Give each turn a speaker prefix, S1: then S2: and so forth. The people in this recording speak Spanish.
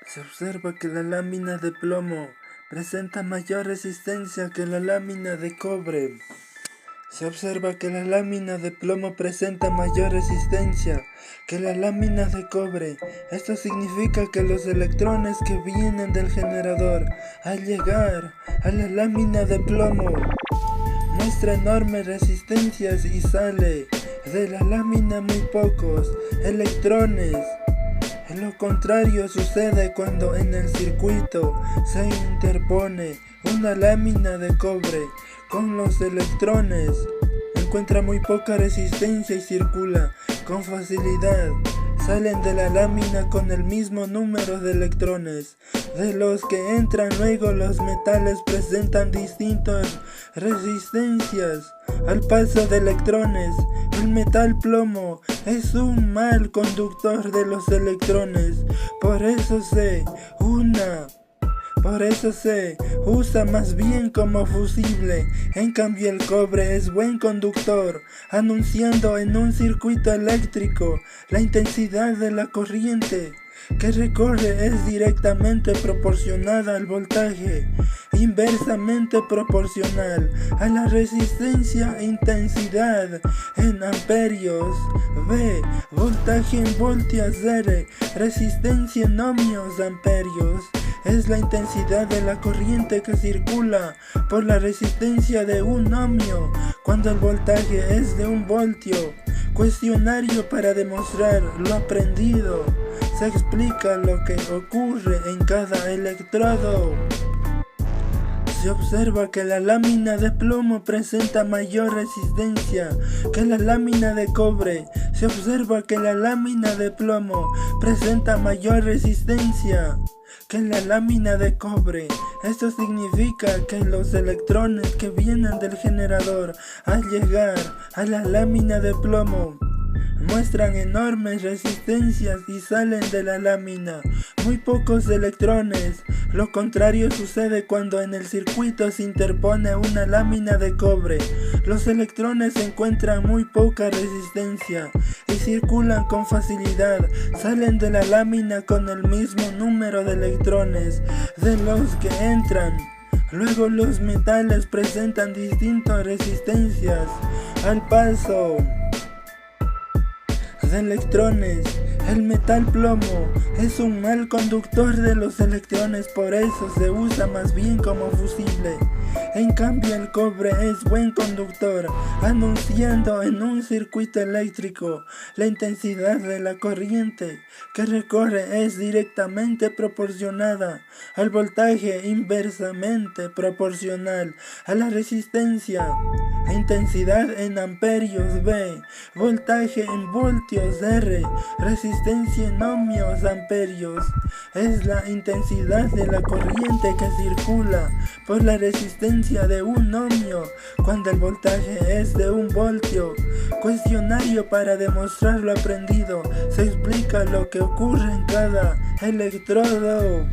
S1: Se observa que la lámina de plomo presenta mayor resistencia que la lámina de cobre. Se observa que la lámina de plomo presenta mayor resistencia que la lámina de cobre. Esto significa que los electrones que vienen del generador al llegar a la lámina de plomo muestra enormes resistencias y sale de la lámina muy pocos electrones. Lo contrario sucede cuando en el circuito se interpone una lámina de cobre con los electrones. Encuentra muy poca resistencia y circula con facilidad. Salen de la lámina con el mismo número de electrones de los que entran. Luego los metales presentan distintas resistencias al paso de electrones. El metal plomo es un mal conductor de los electrones, por eso se usa más bien como fusible. En cambio el cobre es buen conductor, anunciando en un circuito eléctrico la intensidad de la corriente que recorre es directamente proporcionada al voltaje, inversamente proporcional a la resistencia e intensidad en amperios. V, voltaje en voltios. R, resistencia en ohmios. Amperios es la intensidad de la corriente que circula por la resistencia de un ohmio cuando el voltaje es de 1 voltio. Cuestionario para demostrar lo aprendido. Se explica lo que ocurre en cada electrodo. Se observa que la lámina de plomo presenta mayor resistencia que la lámina de cobre. Se observa que la lámina de plomo presenta mayor resistencia que la lámina de cobre. Esto significa que los electrones que vienen del generador al llegar a la lámina de plomo muestran enormes resistencias y salen de la lámina muy pocos electrones. Lo contrario sucede cuando en el circuito se interpone una lámina de cobre. Los electrones encuentran muy poca resistencia y circulan con facilidad. Salen de la lámina con el mismo número de electrones de los que entran. Luego los metales presentan distintas resistencias al paso de electrones. El metal plomo es un mal conductor de los electrones, por eso se usa más bien como fusible. En cambio el cobre es buen conductor, anunciando en un circuito eléctrico la intensidad de la corriente que recorre es directamente proporcionada al voltaje, inversamente proporcional a la resistencia. Intensidad en amperios. V, voltaje en voltios. R, resistencia en ohmios. Amperios es la intensidad de la corriente que circula por la resistencia de 1 ohmio cuando el voltaje es de 1 voltio. Cuestionario para demostrar lo aprendido. Se explica lo que ocurre en cada electrodo.